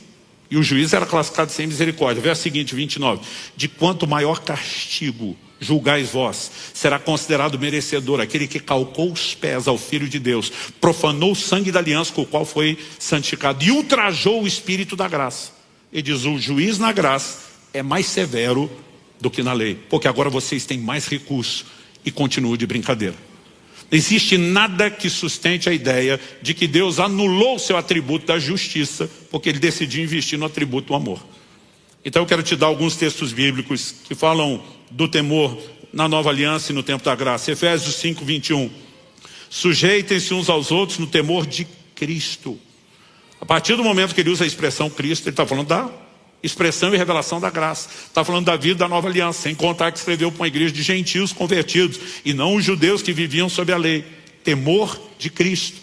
e o juiz era classificado sem misericórdia. Verso seguinte, 29. De quanto maior castigo julgais vós, será considerado merecedor aquele que calcou os pés ao Filho de Deus, profanou o sangue da aliança com o qual foi santificado e ultrajou o Espírito da graça. E diz: o juiz na graça é mais severo do que na lei, porque agora vocês têm mais recurso. E continuo de brincadeira. Não existe nada que sustente a ideia de que Deus anulou o seu atributo da justiça, porque ele decidiu investir no atributo do amor. Então eu quero te dar alguns textos bíblicos que falam do temor na nova aliança e no tempo da graça. Efésios 5, 21. Sujeitem-se uns aos outros no temor de Cristo. A partir do momento que ele usa a expressão Cristo, ele está falando da expressão e revelação da graça. Está falando da vida da nova aliança, sem contar que escreveu para uma igreja de gentios convertidos, e não os judeus que viviam sob a lei. Temor de Cristo.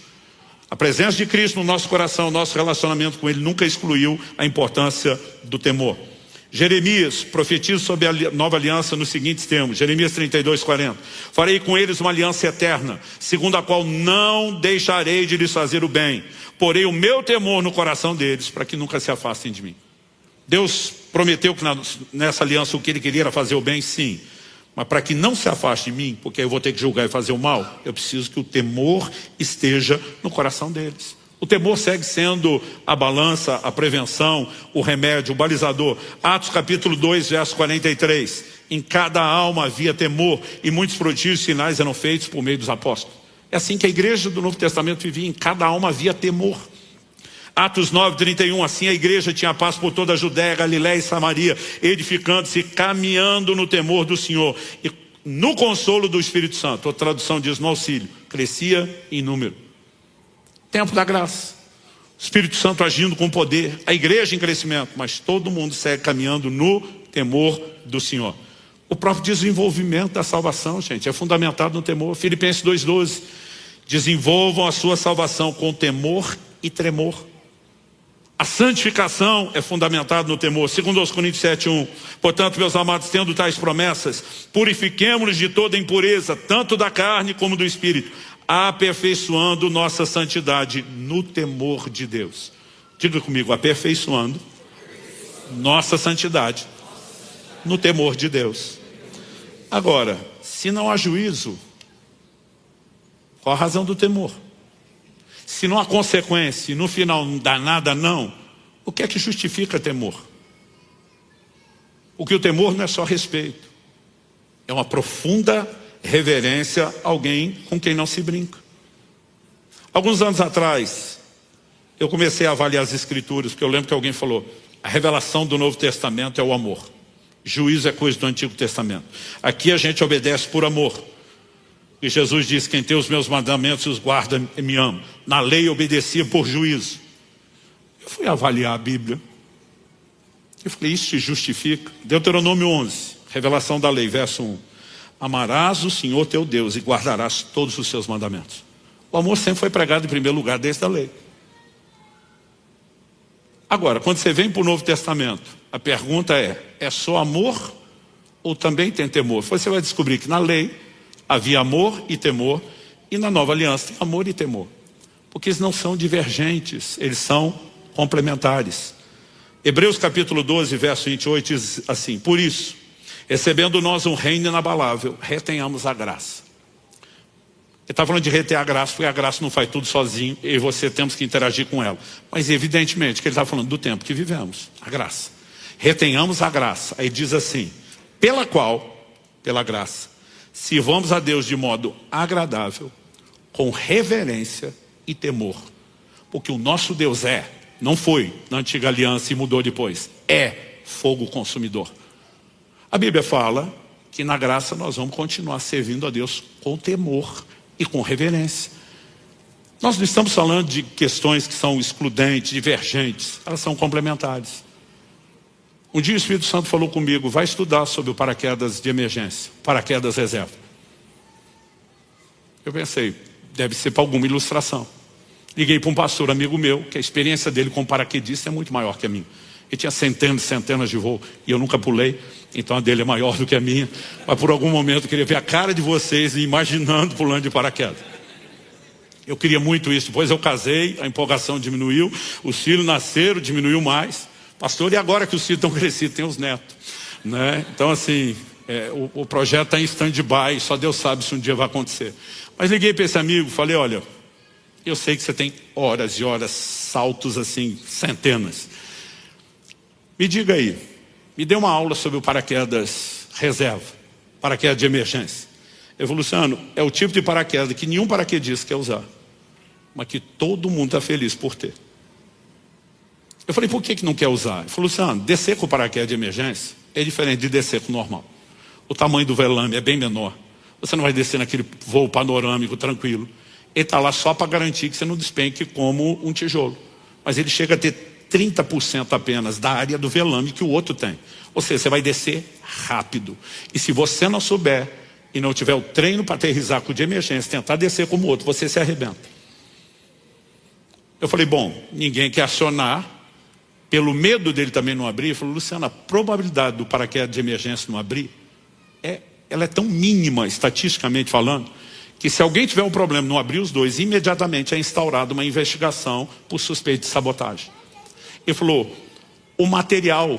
A presença de Cristo no nosso coração, nosso relacionamento com Ele nunca excluiu a importância do temor. Jeremias profetiza sobre a nova aliança nos seguintes termos. Jeremias 32, 40. Farei com eles uma aliança eterna, segundo a qual não deixarei de lhes fazer o bem. Porei o meu temor no coração deles, para que nunca se afastem de mim. Deus prometeu que nessa aliança o que Ele queria era fazer o bem, sim. Mas para que não se afaste de mim, porque eu vou ter que julgar e fazer o mal, eu preciso que o temor esteja no coração deles. O temor segue sendo a balança, a prevenção, o remédio, o balizador. Atos capítulo 2, verso 43. Em cada alma havia temor, e muitos prodígios e sinais eram feitos por meio dos apóstolos. É assim que a igreja do Novo Testamento vivia, em cada alma havia temor. Atos 9, 31, assim a igreja tinha paz por toda a Judéia, Galiléia e Samaria, edificando-se, caminhando no temor do Senhor, e no consolo do Espírito Santo. A tradução diz no auxílio, crescia em número. Tempo da graça, o Espírito Santo agindo com poder, a igreja em crescimento, mas todo mundo segue caminhando no temor do Senhor. O próprio desenvolvimento da salvação, gente, é fundamentado no temor. Filipenses 2,12, desenvolvam a sua salvação com temor e tremor. A santificação é fundamentada no temor. Segundo aos Coríntios 7:1. Portanto, meus amados, tendo tais promessas, purifiquemo-nos de toda impureza, tanto da carne como do espírito, aperfeiçoando nossa santidade no temor de Deus. Diga comigo, aperfeiçoando nossa santidade no temor de Deus. Agora, se não há juízo, qual a razão do temor? Se não há consequência e no final não dá nada não, o que é que justifica temor? Porque o temor não é só respeito, é uma profunda reverência a alguém com quem não se brinca. Alguns anos atrás, eu comecei a avaliar as escrituras, porque eu lembro que alguém falou, a revelação do Novo Testamento é o amor. Juízo é coisa do Antigo Testamento. Aqui a gente obedece por amor. E Jesus disse, quem tem os meus mandamentos os guarda e me ama. Na lei eu obedecia por juízo. Eu fui avaliar a Bíblia. Eu falei, isso te justifica? Deuteronômio 11, revelação da lei, verso 1. Amarás o Senhor teu Deus e guardarás todos os seus mandamentos. O amor sempre foi pregado em primeiro lugar desde a lei. Agora, quando você vem para o Novo Testamento, a pergunta é só amor ou também tem temor? Você vai descobrir que na lei havia amor e temor, e na nova aliança tem amor e temor. Porque eles não são divergentes, eles são complementares. Hebreus capítulo 12, verso 28 diz assim, por isso, recebendo nós um reino inabalável, retenhamos a graça. Ele está falando de reter a graça, porque a graça não faz tudo sozinho, eu e você temos que interagir com ela. Mas evidentemente que ele está falando do tempo que vivemos, a graça. Retenhamos a graça. Aí diz assim, pela qual, pela graça, sirvamos a Deus de modo agradável, com reverência e temor. Porque o nosso Deus não foi na antiga aliança e mudou depois, é fogo consumidor. A Bíblia fala que na graça nós vamos continuar servindo a Deus com temor e com reverência. Nós não estamos falando de questões que são excludentes, divergentes, elas são complementares. Um dia o Espírito Santo falou comigo, vai estudar sobre o paraquedas de emergência, paraquedas reserva. Eu pensei, deve ser para alguma ilustração. Liguei para um pastor amigo meu, que a experiência dele com paraquedista é muito maior que a minha. Ele tinha centenas e centenas de voos, e eu nunca pulei, então a dele é maior do que a minha. Mas por algum momento eu queria ver a cara de vocês imaginando pulando de paraquedas. Eu queria muito isso, depois eu casei, a empolgação diminuiu, os filhos nasceram, diminuiu mais. Pastor, e agora que os filhos estão crescidos, tem os netos, né? Então assim, o projeto está em stand-by, só Deus sabe se um dia vai acontecer. Mas liguei para esse amigo, falei, olha, eu sei que você tem horas e horas, saltos assim, centenas. Me diga aí, me dê uma aula sobre o paraquedas reserva, paraquedas de emergência. Eu falei, Luciano, é o tipo de paraquedas que nenhum paraquedista quer usar, mas que todo mundo está feliz por ter. Eu falei, por que não quer usar? Ele falou, Luciano, descer com o paraquedas de emergência é diferente de descer com o normal. o tamanho do velame é bem menor. Você não vai descer naquele voo panorâmico tranquilo. Ele está lá só para garantir que você não despenque como um tijolo. Mas ele chega a ter 30% apenas da área do velame que o outro tem. Ou seja, você vai descer rápido. E se você não souber e não tiver o treino para aterrissar com o de emergência, tentar descer como o outro, você se arrebenta. Eu falei, bom, ninguém quer acionar. Pelo medo dele também não abrir, eu falei, Luciano, a probabilidade do paraquedas de emergência não abrir, ela é tão mínima, estatisticamente falando, que se alguém tiver um problema não abrir os dois, imediatamente é instaurada uma investigação por suspeita de sabotagem. Ele falou, o material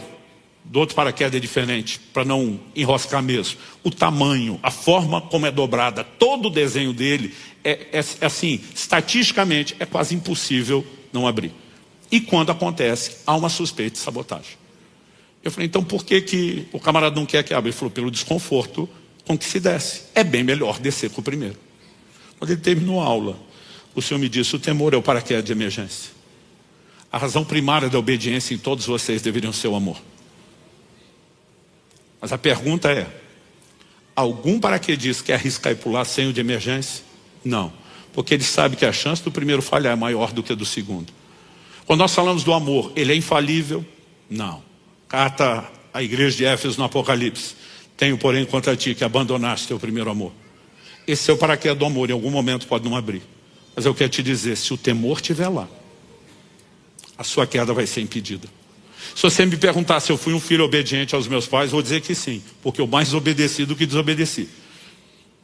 do outro paraquedas é diferente, para não enroscar mesmo. O tamanho, a forma como é dobrada, todo o desenho dele, é assim, estatisticamente é quase impossível não abrir. E quando acontece, há uma suspeita de sabotagem. Eu falei, então por que o camarada não quer que abra? Ele falou, pelo desconforto com que se desce. É bem melhor descer com o primeiro. Quando ele terminou a aula, o senhor me disse, o temor é o paraquedas de emergência. A razão primária da obediência em todos vocês deveriam ser o amor. Mas a pergunta é, algum paraquedista quer arriscar e pular sem o de emergência? Não, porque ele sabe que a chance do primeiro falhar é maior do que a do segundo. Quando nós falamos do amor, ele é infalível? Não. Carta à igreja de Éfeso no Apocalipse. Tenho, porém, contra ti que abandonaste teu primeiro amor. Esse é o paraquedas do amor, em algum momento pode não abrir. Mas eu quero te dizer, se o temor estiver lá, a sua queda vai ser impedida. Se você me perguntar se eu fui um filho obediente aos meus pais, vou dizer que sim, porque eu mais obedeci do que desobedeci.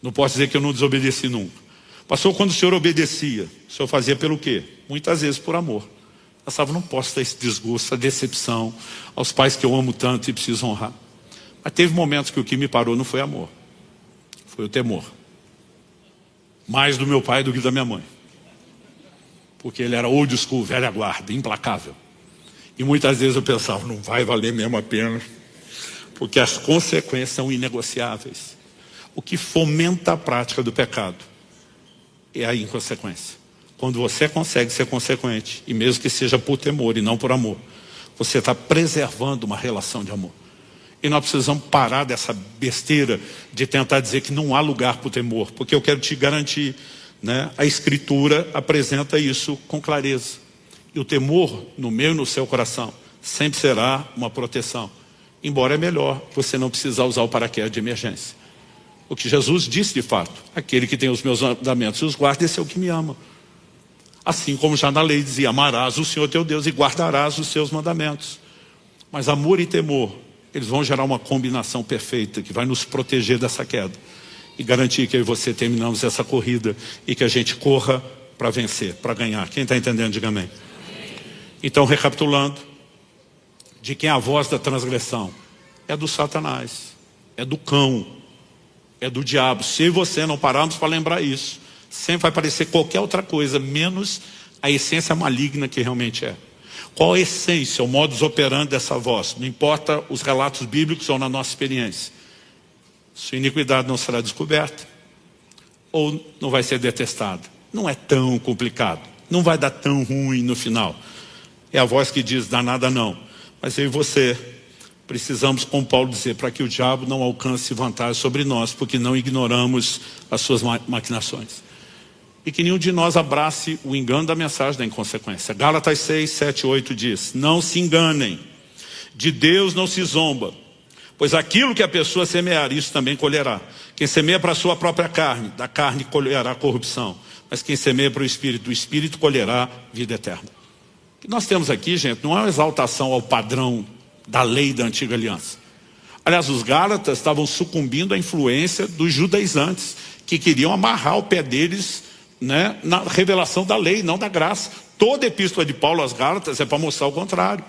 Não posso dizer que eu não desobedeci nunca. Pastor, quando o senhor obedecia, o senhor fazia pelo quê? Muitas vezes por amor. Eu pensava, não posso dar esse desgosto, essa decepção aos pais que eu amo tanto e preciso honrar. Mas teve momentos que o que me parou não foi amor, foi o temor. Mais do meu pai do que da minha mãe. Porque ele era old school, velha guarda, implacável. E muitas vezes eu pensava, não vai valer mesmo a pena, porque as consequências são inegociáveis. O que fomenta a prática do pecado é a inconsequência. Quando você consegue ser consequente, e mesmo que seja por temor e não por amor, você está preservando uma relação de amor. E nós precisamos parar dessa besteira de tentar dizer que não há lugar para o temor, porque eu quero te garantir, né, a Escritura apresenta isso com clareza. E o temor no meu e no seu coração sempre será uma proteção. Embora é melhor você não precisar usar o paraquedas de emergência. O que Jesus disse de fato, aquele que tem os meus mandamentos e os guarda, esse é o que me ama. Assim como já na lei dizia, amarás o Senhor teu Deus e guardarás os seus mandamentos. Mas amor e temor, eles vão gerar uma combinação perfeita que vai nos proteger dessa queda. E garantir que eu e você terminamos essa corrida e que a gente corra para vencer, para ganhar. Quem está entendendo, diga amém. Então, recapitulando, de quem é a voz da transgressão? É do Satanás, é do cão, é do diabo. Se você não pararmos para lembrar isso, sempre vai parecer qualquer outra coisa, menos a essência maligna que realmente é. Qual a essência, o modus operandi dessa voz? Não importa os relatos bíblicos ou na nossa experiência. Sua iniquidade não será descoberta, ou não vai ser detestada. Não é tão complicado, não vai dar tão ruim no final. É a voz que diz, dá nada não. Mas eu e você precisamos, como Paulo dizer, para que o diabo não alcance vantagem sobre nós, porque não ignoramos as suas maquinações. E que nenhum de nós abrace o engano da mensagem da inconsequência. Gálatas 6, 7, 8 diz, não se enganem, de Deus não se zomba, pois aquilo que a pessoa semear, isso também colherá. Quem semeia para a sua própria carne, da carne colherá corrupção. Mas quem semeia para o Espírito, do Espírito colherá vida eterna. O que nós temos aqui, gente, não é uma exaltação ao padrão da lei da antiga aliança. Aliás, os Gálatas estavam sucumbindo à influência dos judaizantes, que queriam amarrar o pé deles, né, na revelação da lei, não da graça. Toda a epístola de Paulo às Gálatas é para mostrar o contrário.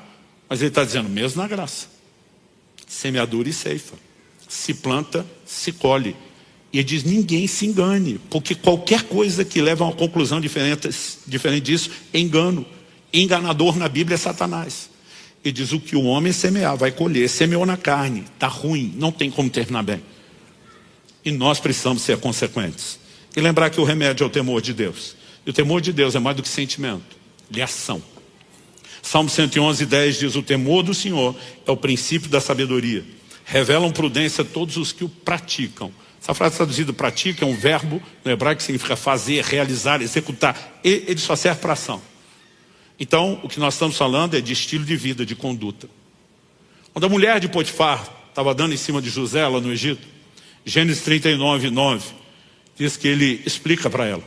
Mas ele está dizendo, mesmo na graça, semeadura e ceifa, se planta, se colhe. E ele diz, ninguém se engane, porque qualquer coisa que leva a uma conclusão diferente disso é engano. Enganador na Bíblia é Satanás. Ele diz, o que o homem semear vai colher. Semeou na carne, está ruim, não tem como terminar bem. E nós precisamos ser consequentes. E lembrar que o remédio é o temor de Deus. E o temor de Deus é mais do que sentimento, ele é ação. Salmo 111, 10 diz, o temor do Senhor é o princípio da sabedoria. revelam prudência a todos os que o praticam. Essa frase traduzida pratica é um verbo no hebraico que significa fazer, realizar, executar. Ele só serve para ação. Então, o que nós estamos falando é de estilo de vida, de conduta. Quando a mulher de Potifar estava dando em cima de José lá no Egito, Gênesis 39, 9, diz que ele explica para ela: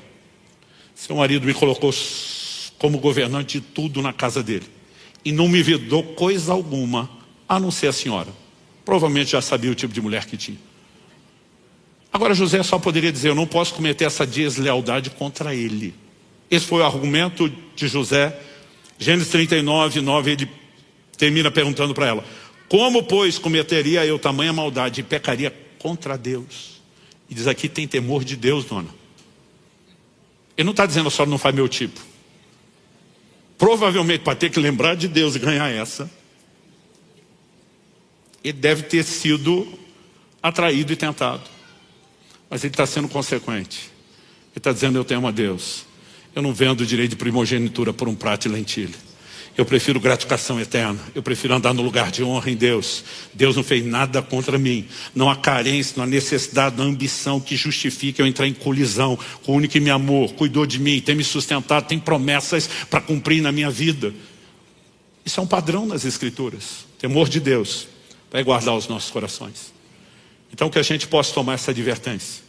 seu marido me colocou como governante de tudo na casa dele e não me vedou coisa alguma, a não ser a senhora. Provavelmente já sabia o tipo de mulher que tinha. Agora José só poderia dizer: eu não posso cometer essa deslealdade contra ele. Esse foi o argumento de José. Gênesis 39, 9, ele termina perguntando para ela: como, pois, cometeria eu tamanha maldade e pecaria contra Deus? E diz aqui: tem temor de Deus, dona. Ele não está dizendo a senhora não faz meu tipo. Provavelmente, para ter que lembrar de Deus e ganhar essa, ele deve ter sido atraído e tentado. Mas ele está sendo consequente. Ele está dizendo: eu temo a Deus. Eu não vendo o direito de primogenitura por um prato de lentilha. Eu prefiro gratificação eterna. Eu prefiro andar no lugar de honra em Deus. Deus não fez nada contra mim. Não há carência, não há necessidade, não há ambição que justifique eu entrar em colisão com o único que me amou, cuidou de mim, tem me sustentado, tem promessas para cumprir na minha vida. Isso é um padrão nas Escrituras. O temor de Deus vai guardar os nossos corações. Então que a gente possa tomar essa advertência,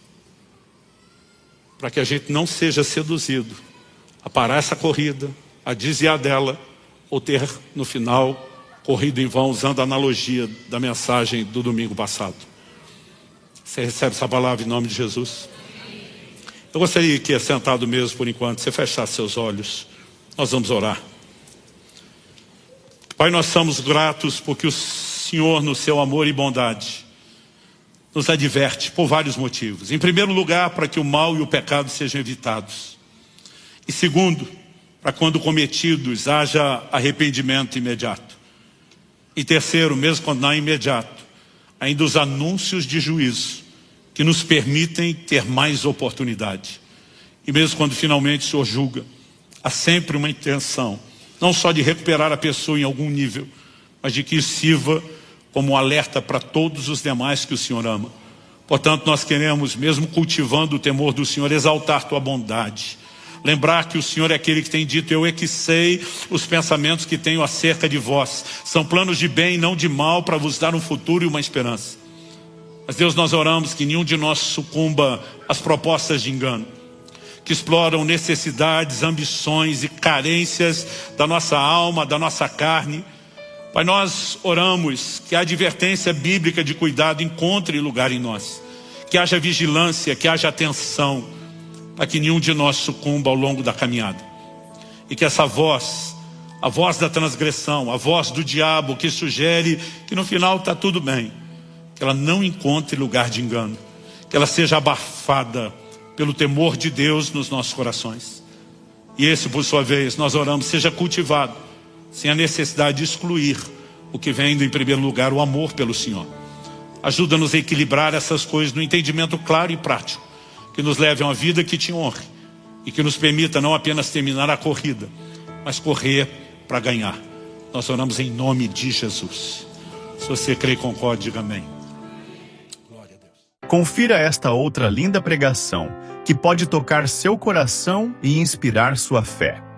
para que a gente não seja seduzido a parar essa corrida, a desviar dela, ou ter no final corrido em vão, usando a analogia da mensagem do domingo passado. Você recebe essa palavra em nome de Jesus? Eu gostaria que, sentado mesmo por enquanto, você fechasse seus olhos. Nós vamos orar. Pai, nós somos gratos porque o Senhor, no seu amor e bondade, nos adverte por vários motivos. Em primeiro lugar, para que o mal e o pecado sejam evitados. E segundo, para quando cometidos haja arrependimento imediato. E terceiro, mesmo quando não é imediato, ainda os anúncios de juízo que nos permitem ter mais oportunidade. E mesmo quando finalmente o Senhor julga, há sempre uma intenção, não só de recuperar a pessoa em algum nível, mas de que isso sirva como um alerta para todos os demais que o Senhor ama. Portanto, nós queremos, mesmo cultivando o temor do Senhor, exaltar tua bondade. Lembrar que o Senhor é aquele que tem dito: eu é que sei os pensamentos que tenho acerca de vós. São planos de bem e não de mal, para vos dar um futuro e uma esperança. Mas Deus, nós oramos que nenhum de nós sucumba às propostas de engano, que exploram necessidades, ambições e carências da nossa alma, da nossa carne. Pai, nós oramos que a advertência bíblica de cuidado encontre lugar em nós. Que haja vigilância, que haja atenção, para que nenhum de nós sucumba ao longo da caminhada. E que essa voz, a voz da transgressão, a voz do diabo que sugere que no final está tudo bem, que ela não encontre lugar de engano, que ela seja abafada pelo temor de Deus nos nossos corações. E esse, por sua vez, nós oramos, seja cultivado, sem a necessidade de excluir o que vem em primeiro lugar, o amor pelo Senhor. Ajuda-nos a equilibrar essas coisas no entendimento claro e prático, que nos leve a uma vida que te honre e que nos permita não apenas terminar a corrida, mas correr para ganhar. Nós oramos em nome de Jesus. Se você crê e concorda, diga amém. Glória a Deus. Confira esta outra linda pregação que pode tocar seu coração e inspirar sua fé.